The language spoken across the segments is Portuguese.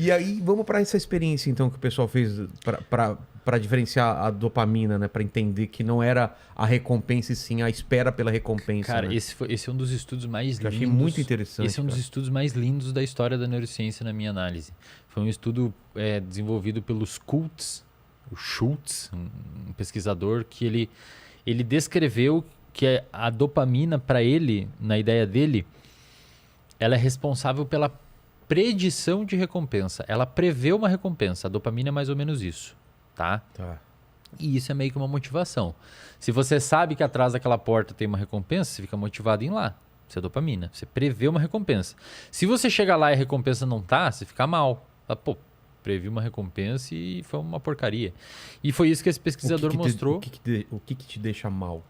E aí, vamos para essa experiência, então, que o pessoal fez para diferenciar a dopamina, né? Para entender que não era a recompensa, e sim a espera pela recompensa. Cara, né? esse é um dos estudos mais lindos. Eu achei muito interessante. Esse é um dos estudos mais lindos da história da neurociência, na minha análise. Foi um estudo desenvolvido pelo Schultz, um pesquisador, que ele descreveu que a dopamina, para ele, na ideia dele, ela é responsável pela predição de recompensa. Ela prevê uma recompensa. A dopamina é mais ou menos isso, tá? E isso é meio que uma motivação. Se você sabe que atrás daquela porta tem uma recompensa, você fica motivado em ir lá. Isso é dopamina. Você prevê uma recompensa. Se você chega lá e a recompensa não tá, você fica mal. Pô, previ uma recompensa e foi uma porcaria. E foi isso que esse pesquisador mostrou. O que te deixa mal?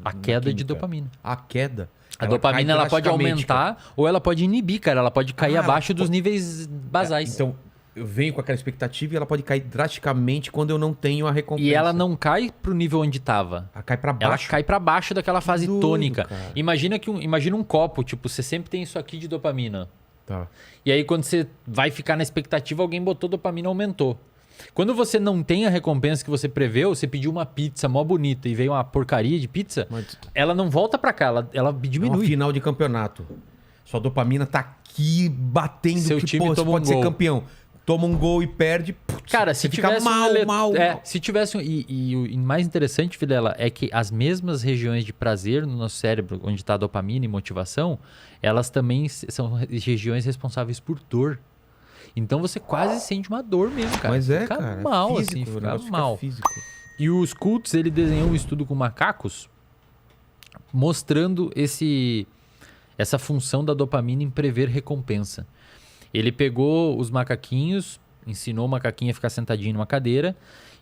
A queda de dopamina. A queda? A dopamina ela pode aumentar ou ela pode inibir, cara. Ela pode cair abaixo dos níveis basais. Então, eu venho com aquela expectativa e ela pode cair drasticamente quando eu não tenho a recompensa. E ela não cai pro nível onde tava. Ela cai pra baixo. Ela cai pra baixo daquela fase doido, tônica. cara. Imagina um copo, tipo, você sempre tem isso aqui de dopamina. Tá. E aí quando você vai ficar na expectativa, alguém botou dopamina, aumentou. Quando você não tem a recompensa que você preveu, você pediu uma pizza mó bonita e veio uma porcaria de pizza, ela não volta pra cá, ela diminui. No final de campeonato. Sua dopamina tá aqui batendo Seu que time você toma pode um ser gol. campeão. Toma um gol e perde. Putz, Cara, se você fica tivesse mal. se tivesse e o mais interessante, Vilela, é que as mesmas regiões de prazer no nosso cérebro, onde está a dopamina e motivação, elas também são regiões responsáveis por dor. Então você quase sente uma dor mesmo, cara. Mas fica cara, mal, físico, assim, fica mal. Físico. E o Schultz, ele desenhou um estudo com macacos mostrando essa função da dopamina em prever recompensa. Ele pegou os macaquinhos, ensinou o macaquinho a ficar sentadinho numa cadeira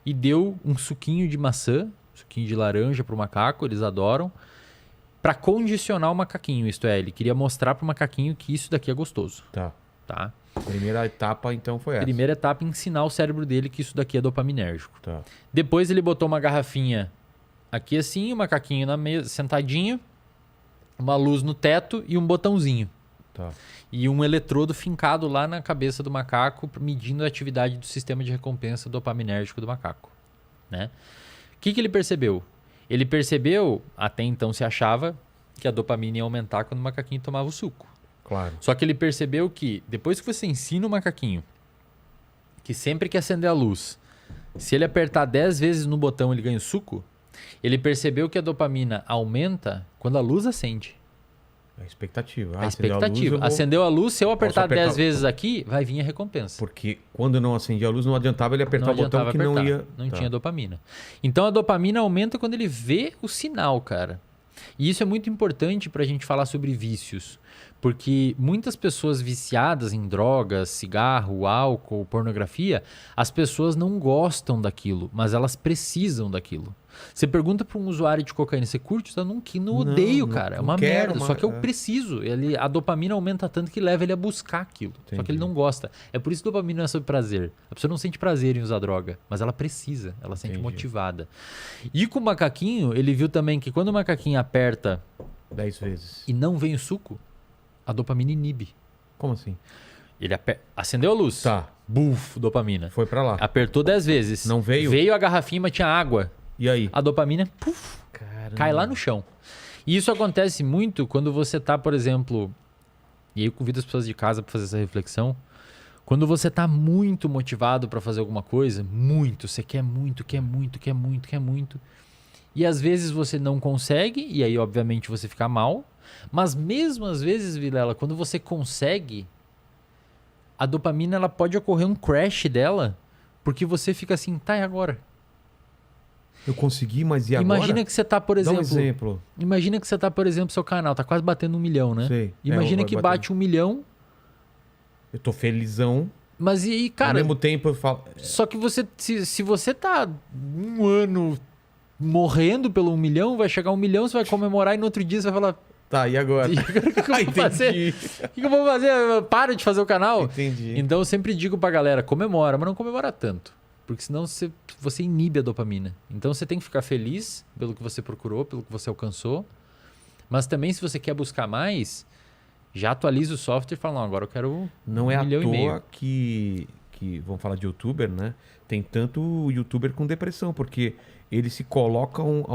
e deu um suquinho de maçã, suquinho de laranja pro macaco, eles adoram, para condicionar o macaquinho. Isto é, ele queria mostrar pro macaquinho que isso daqui é gostoso. Tá. Primeira etapa, então, foi essa. Primeira etapa, ensinar o cérebro dele que isso daqui é dopaminérgico. Tá. Depois ele botou uma garrafinha aqui assim, o macaquinho na mesa, sentadinho, uma luz no teto e um botãozinho. Tá. E um eletrodo fincado lá na cabeça do macaco, medindo a atividade do sistema de recompensa dopaminérgico do macaco. Né? O que ele percebeu? Ele percebeu, até então se achava, que a dopamina ia aumentar quando o macaquinho tomava o suco. Claro. Só que ele percebeu que depois que você ensina o macaquinho que sempre que acender a luz, se ele apertar 10 vezes no botão ele ganha o suco, ele percebeu que a dopamina aumenta quando a luz acende. A expectativa. A expectativa. Acendeu a luz, se eu apertar 10 vezes aqui, vai vir a recompensa. Porque quando não acendia a luz, não adiantava ele apertar o botão que não ia... Não tinha dopamina. Então a dopamina aumenta quando ele vê o sinal, cara. E isso é muito importante pra gente falar sobre vícios. Porque muitas pessoas viciadas em drogas, cigarro, álcool, pornografia, as pessoas não gostam daquilo, mas elas precisam daquilo. Você pergunta para um usuário de cocaína, você curte? Eu não odeio, cara. É uma merda. Só que eu preciso. A dopamina aumenta tanto que leva ele a buscar aquilo. Entendi. Só que ele não gosta. É por isso que dopamina não é sobre prazer. A pessoa não sente prazer em usar droga, mas ela precisa. Ela sente motivada. E com o macaquinho, ele viu também que quando o macaquinho aperta 10 vezes e não vem o suco, a dopamina inibe. Como assim? Ele acendeu a luz. Tá. Buf, dopamina. Foi pra lá. Apertou 10 vezes. Não veio? Veio a garrafinha, mas tinha água. E aí? A dopamina, puf, cai lá no chão. E isso acontece muito quando você tá, por exemplo... E aí eu convido as pessoas de casa para fazer essa reflexão. Quando você tá muito motivado para fazer alguma coisa, você quer muito. E às vezes você não consegue, e aí obviamente você fica mal. Mas mesmo às vezes, Vilela, quando você consegue, a dopamina ela pode ocorrer um crash dela, porque você fica assim, tá, e agora? Eu consegui, mas e agora? Imagina que você tá, por exemplo... Dá um exemplo. Imagina que você tá, por exemplo, seu canal tá quase batendo 1 milhão, né? Sei. Imagina que bate 1 milhão... Eu tô felizão. Mas e, cara... Ao mesmo tempo eu falo... Só que você, se você tá 1 ano morrendo pelo 1 milhão, vai chegar 1 milhão, você vai comemorar e no outro dia você vai falar... Tá, e agora? O que eu vou fazer? O que eu vou fazer? Eu paro de fazer o canal? Entendi. Então eu sempre digo pra galera, comemora, mas não comemora tanto. Porque senão você inibe a dopamina. Então você tem que ficar feliz pelo que você procurou, pelo que você alcançou. Mas também se você quer buscar mais, já atualiza o software e fala, não, agora eu quero Não é 1,5 milhão. à toa que que vamos falar de youtuber, né? Tem tanto youtuber com depressão, porque eles se colocam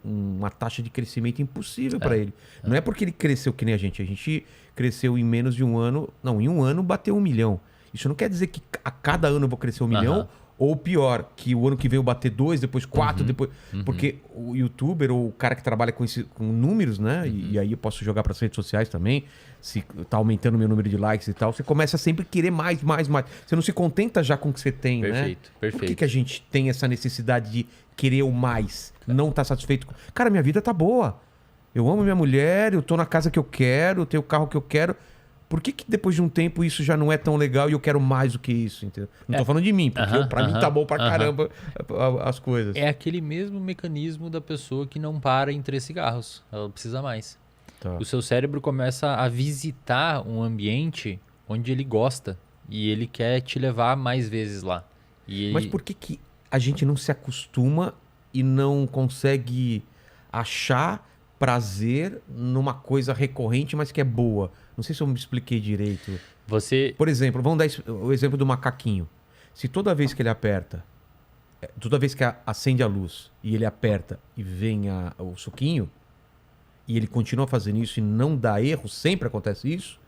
uma taxa de crescimento impossível para ele. Não é porque ele cresceu que nem a gente cresceu em menos de um ano, não, em um ano bateu 1 milhão. Isso não quer dizer que a cada ano eu vou crescer 1 milhão, ou pior, que o ano que vem eu bater 2, depois 4, depois... Porque o youtuber ou o cara que trabalha com números, né? E aí eu posso jogar para as redes sociais também, se tá aumentando o meu número de likes e tal, você começa a sempre querer mais. Você não se contenta já com o que você tem, né? Perfeito. Por que a gente tem essa necessidade de querer o mais? Não tá satisfeito? Cara, minha vida tá boa. Eu amo minha mulher, eu tô na casa que eu quero, eu tenho o carro que eu quero... Por que depois de um tempo isso já não é tão legal e eu quero mais do que isso? Entendeu? Não tô falando de mim, porque pra mim tá bom pra caramba as coisas. É aquele mesmo mecanismo da pessoa que não para em 3 cigarros. Ela precisa mais. Tá. O seu cérebro começa a visitar um ambiente onde ele gosta e ele quer te levar mais vezes lá. Mas por que a gente não se acostuma e não consegue achar prazer numa coisa recorrente, mas que é boa? Não sei se eu me expliquei direito. Por exemplo, vamos dar o exemplo do macaquinho. Se toda vez que ele aperta, toda vez que acende a luz e ele aperta e vem o suquinho, e ele continua fazendo isso e não dá erro, sempre acontece isso,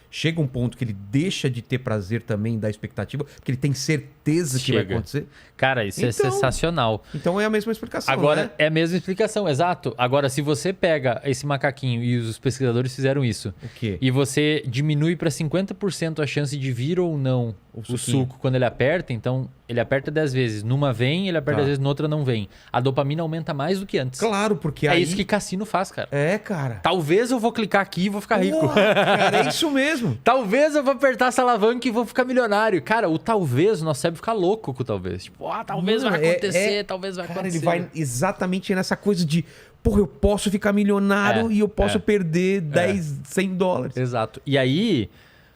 chega um ponto que ele deixa de ter prazer também da expectativa, porque ele tem certeza que vai acontecer. Cara, isso é sensacional. Então é a mesma explicação, Agora, né? é a mesma explicação, exato. Agora, se você pega esse macaquinho, e os pesquisadores fizeram isso, O quê? e você diminui para 50% a chance de vir ou não o suco quando ele aperta, então ele aperta 10 vezes. Numa vem, ele aperta 10 vezes, noutra não vem. A dopamina aumenta mais do que antes. Claro, porque É isso que cassino faz, cara. É, cara. Talvez eu vou clicar aqui e vou ficar rico. Cara, é isso mesmo. Talvez eu vou apertar essa alavanca e vou ficar milionário. Cara, o talvez, o nosso cérebro fica louco com o talvez. Tipo, talvez vai acontecer, talvez vai acontecer. Cara, ele vai exatamente nessa coisa de, porra, eu posso ficar milionário e eu posso perder 10, 100 dólares. Exato. E aí,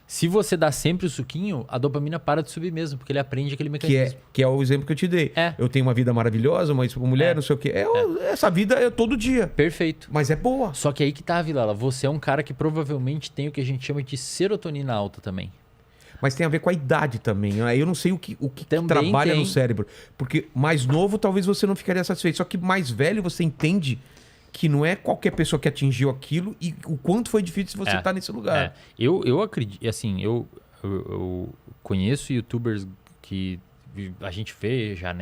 se você dá sempre o suquinho, a dopamina para de subir mesmo, porque ele aprende aquele mecanismo. Que é o exemplo que eu te dei. Eu tenho uma vida maravilhosa, uma mulher, não sei o quê. Essa vida é todo dia. Perfeito. Mas é boa. Só que aí que tá, Vilela. Você é um cara que provavelmente tem o que a gente chama de serotonina alta também. Mas tem a ver com a idade também. Né? Eu não sei o que Também trabalha tem. no cérebro. Porque mais novo, talvez você não ficaria satisfeito. Só que mais velho, você entende que não é qualquer pessoa que atingiu aquilo e o quanto foi difícil você estar nesse lugar. Eu acredito, assim, eu conheço youtubers que a gente vê já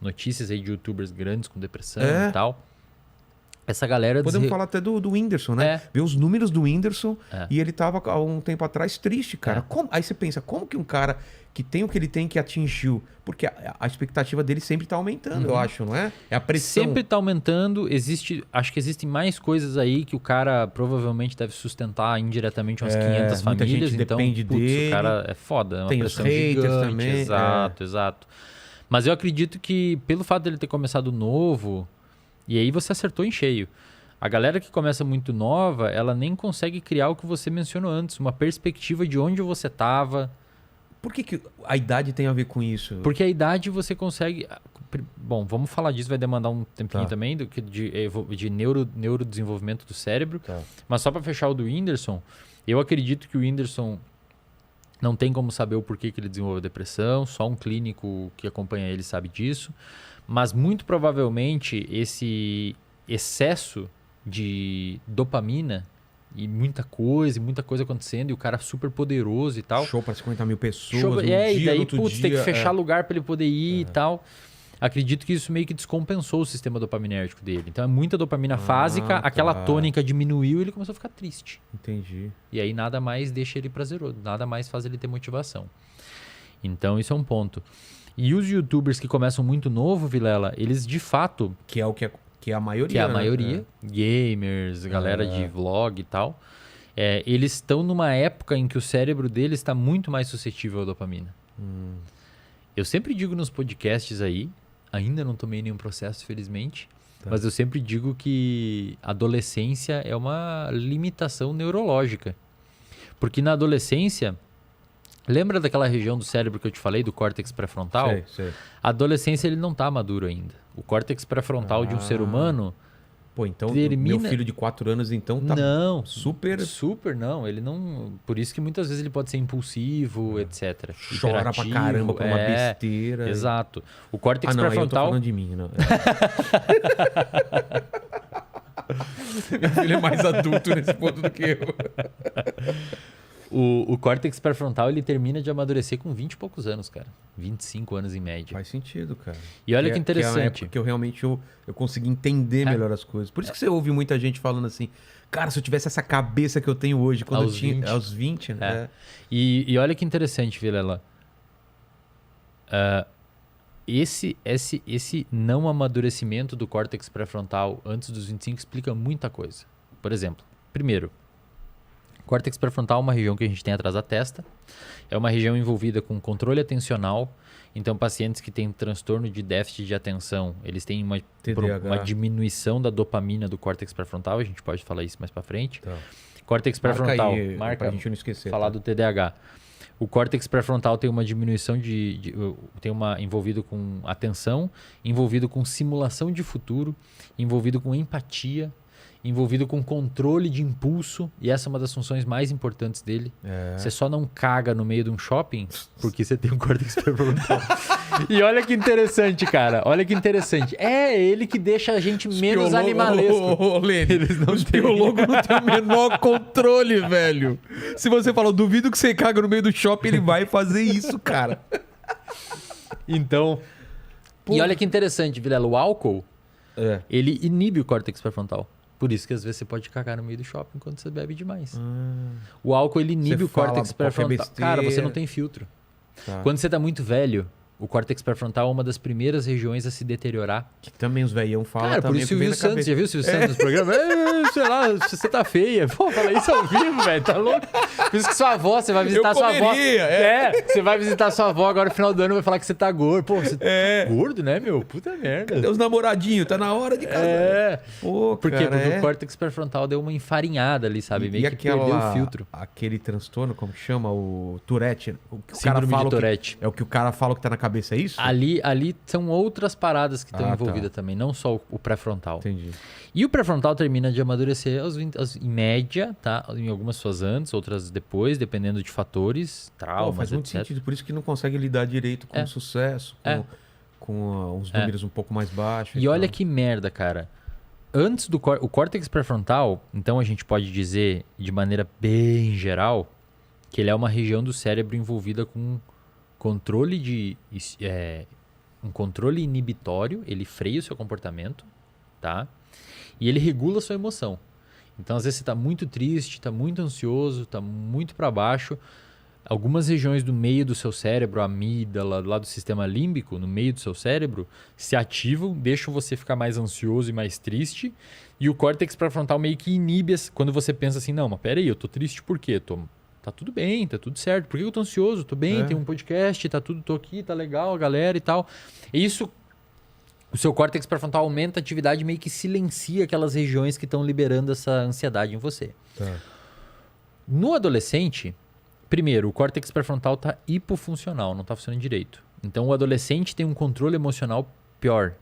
notícias aí de youtubers grandes com depressão e tal. Essa galera... Podemos falar até do Whindersson, né? Ver os números do Whindersson e ele tava há um tempo atrás triste, cara. Aí você pensa, como que um cara que tem o que ele tem, que atingiu? Porque a expectativa dele sempre tá aumentando, eu acho, não é? É a pressão. Sempre tá aumentando. Acho que existem mais coisas aí que o cara provavelmente deve sustentar indiretamente umas 500 muita famílias. gente Então, depende dele. O cara é foda. É uma Tem os pressão haters gigante. também. Exato. Mas eu acredito que pelo fato dele ter começado novo... E aí você acertou em cheio. A galera que começa muito nova, ela nem consegue criar o que você mencionou antes. Uma perspectiva de onde você estava. Por que a idade tem a ver com isso? Porque a idade você consegue... Bom, vamos falar disso, vai demandar um tempinho também de neurodesenvolvimento do cérebro. Mas só para fechar o do Whindersson, eu acredito que o Whindersson não tem como saber o porquê que ele desenvolveu depressão, só um clínico que acompanha ele sabe disso. Mas muito provavelmente esse excesso de dopamina e muita coisa acontecendo e o cara super poderoso e tal. Show para 50 mil pessoas. E daí, tem que fechar lugar para ele poder ir e tal. Acredito que isso meio que descompensou o sistema dopaminérgico dele. Então é muita dopamina fásica, aquela tônica diminuiu e ele começou a ficar triste. Entendi. E aí nada mais deixa ele prazeroso, nada mais faz ele ter motivação. Então isso é um ponto. E os youtubers que começam muito novo, Vilela, eles de fato... Que é a maioria. Que é a maioria. Gamers, galera de vlog e tal. Eles estão numa época em que o cérebro deles está muito mais suscetível à dopamina. Eu sempre digo nos podcasts aí, ainda não tomei nenhum processo, felizmente, mas eu sempre digo que a adolescência é uma limitação neurológica. Porque na adolescência... Lembra daquela região do cérebro que eu te falei, do córtex pré-frontal? Sei. A adolescência ele não está maduro ainda. O córtex pré-frontal de um ser humano Pô, então termina... meu filho de 4 anos, então, tá Não, super... super não. Ele não... Por isso que muitas vezes ele pode ser impulsivo, etc. Chora pra caramba por uma besteira. Exato. O córtex não, aí eu tô pré-frontal... falando de mim, não. Meu filho é mais adulto nesse ponto do que eu. O córtex pré-frontal, ele termina de amadurecer com 20 e poucos anos, cara. 25 anos em média. Faz sentido, cara. E olha que Que é a interessante. época que eu realmente eu consegui entender melhor as coisas. Por isso que você ouve muita gente falando assim, cara, se eu tivesse essa cabeça que eu tenho hoje, quando Aos eu tinha 20. aos 20, né? É. E olha que interessante, Vilela. Esse não amadurecimento do córtex pré-frontal antes dos 25 explica muita coisa. Por exemplo, primeiro, córtex pré-frontal é uma região que a gente tem atrás da testa. É uma região envolvida com controle atencional. Então, pacientes que têm transtorno de déficit de atenção, eles têm uma diminuição da dopamina do córtex pré-frontal. A gente pode falar isso mais para frente. Tá. Córtex pré-frontal, Marca pra gente não esquecer. falar do TDAH. O córtex pré-frontal tem uma diminuição envolvido com atenção, envolvido com simulação de futuro, envolvido com empatia, envolvido com controle de impulso, e essa é uma das funções mais importantes dele. Você só não caga no meio de um shopping porque você tem um córtex pré-frontal. E olha que interessante, cara. Olha que interessante. É ele que deixa a gente menos animalesco. Lene, os biólogos não têm o menor controle, velho. Se você fala, duvido que você caga no meio do shopping, ele vai fazer isso, cara. Então... E olha que interessante, Vilela. O álcool, ele inibe o córtex pré-frontal. Por isso que às vezes você pode cagar no meio do shopping quando você bebe demais. O álcool, ele inibe o córtex pré-frontal. Cara, você não tem filtro. Tá. Quando você tá muito velho, o córtex pré-frontal é uma das primeiras regiões a se deteriorar. Que também os velhão falam cara, também. Por isso o Silvio Santos, já viu o Silvio Santos nos programas? Sei lá, você tá feia. Pô, fala isso ao vivo, velho, tá louco? Por isso que sua avó, você vai visitar sua avó. Você vai visitar sua avó agora no final do ano e vai falar que você tá gordo. Pô, você tá gordo, né, meu? Puta merda. Cadê os namoradinhos? Tá na hora de casar. Pô, por quê? Porque o córtex pré-frontal deu uma enfarinhada ali, sabe? Meio que perdeu o filtro. Aquele transtorno, como que chama? O Tourette. O que o Síndrome cara fala de Tourette. É o que o cara fala que tá na cabeça, é isso? Ali são outras paradas que estão envolvidas também, não só o pré-frontal. Entendi. E o pré-frontal termina de amadurecer em média, tá? Em algumas pessoas antes, outras depois, dependendo de fatores, traumas, faz muito sentido, por isso que não consegue lidar direito com o sucesso, com uns números um pouco mais baixos. E olha que merda, cara. Antes do o córtex pré-frontal, então a gente pode dizer de maneira bem geral que ele é uma região do cérebro envolvida com controle um controle inibitório, ele freia o seu comportamento, tá? E ele regula a sua emoção. Então, às vezes você está muito triste, está muito ansioso, está muito para baixo. Algumas regiões do meio do seu cérebro, a amígdala, lá do sistema límbico, no meio do seu cérebro, se ativam, deixam você ficar mais ansioso e mais triste. E o córtex pré-frontal meio que inibe quando você pensa assim, não, mas peraí, eu tô triste por quê? Tá tudo bem, tá tudo certo. Por que eu tô ansioso? Tô bem, tem um podcast, tô aqui, tá legal, galera e tal. E isso, o seu córtex pré-frontal aumenta a atividade, meio que silencia aquelas regiões que estão liberando essa ansiedade em você. Tá. No adolescente, primeiro, o córtex pré-frontal tá hipofuncional, não tá funcionando direito. Então, o adolescente tem um controle emocional pior.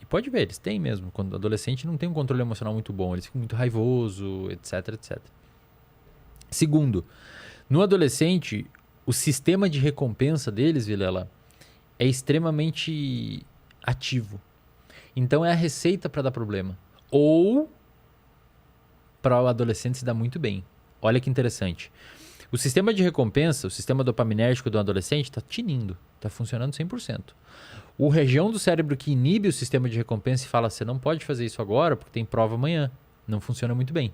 E pode ver, eles têm mesmo. Quando o adolescente não tem um controle emocional muito bom, eles ficam muito raivoso, etc, etc. Segundo, no adolescente, o sistema de recompensa deles, Vilela, é extremamente ativo. Então é a receita para dar problema. Ou para o adolescente se dar muito bem. Olha que interessante. O sistema de recompensa, o sistema dopaminérgico do adolescente está tinindo, está funcionando 100%. O região do cérebro que inibe o sistema de recompensa e fala, você não pode fazer isso agora porque tem prova amanhã. Não funciona muito bem.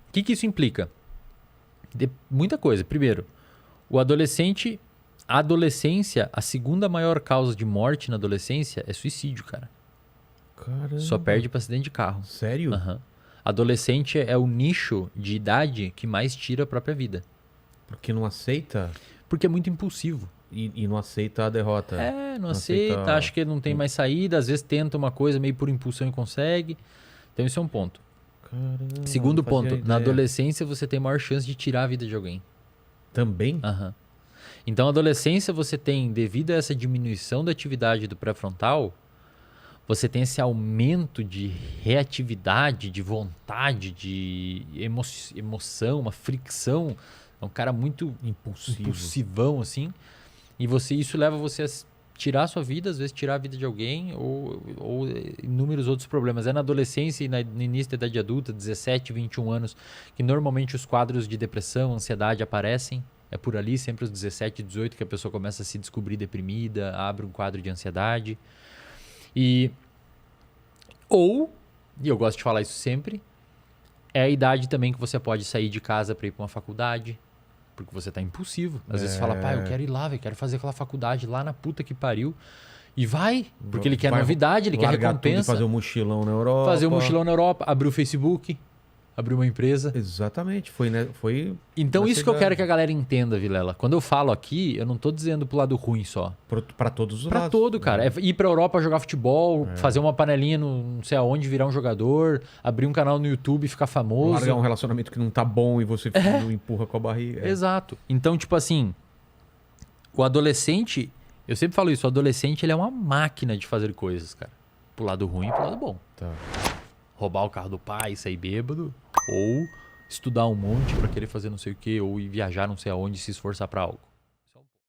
O que isso implica? Muita coisa. Primeiro, a adolescência, a segunda maior causa de morte na adolescência é suicídio, cara. Caramba. Só perde para acidente de carro. Sério? Adolescente é o nicho de idade que mais tira a própria vida. Porque não aceita? Porque é muito impulsivo. E não aceita a derrota. Não aceita, acha que não tem mais saída, às vezes tenta uma coisa meio por impulsão e consegue. Então isso é um ponto. Caramba, segundo ponto, na adolescência você tem maior chance de tirar a vida de alguém. Também? Então, na adolescência você tem, devido a essa diminuição da atividade do pré-frontal, você tem esse aumento de reatividade, de vontade, de emoção, uma fricção. É um cara muito impulsivão, assim. E isso leva você a tirar a sua vida, às vezes tirar a vida de alguém ou inúmeros outros problemas. É na adolescência e no início da idade adulta, 17, 21 anos, que normalmente os quadros de depressão, ansiedade aparecem. É por ali, sempre aos 17, 18, que a pessoa começa a se descobrir deprimida, abre um quadro de ansiedade. E eu gosto de falar isso sempre, é a idade também que você pode sair de casa para ir para uma faculdade, porque você tá impulsivo. Às vezes você fala, pai, eu quero ir lá, eu quero fazer aquela faculdade lá na puta que pariu. E vai, porque ele quer novidade, ele quer recompensa. Tudo e fazer um mochilão na Europa. Fazer um mochilão na Europa, abrir o Facebook, abrir uma empresa. Exatamente, foi, né? Então isso que eu quero que a galera entenda, Vilela. Quando eu falo aqui, eu não tô dizendo pro lado ruim só. Pra todos os pra lados. Pra todo, cara. É ir pra Europa jogar futebol, fazer uma panelinha não sei aonde, virar um jogador, abrir um canal no YouTube e ficar famoso. Largar um relacionamento que não tá bom e você não empurra com a barriga. Exato. Então, tipo assim, o adolescente, eu sempre falo isso, o adolescente ele é uma máquina de fazer coisas, cara. Pro lado ruim e pro lado bom. Tá. Roubar o carro do pai, sair bêbado, ou estudar um monte pra querer fazer não sei o quê, ou ir viajar não sei aonde, se esforçar pra algo.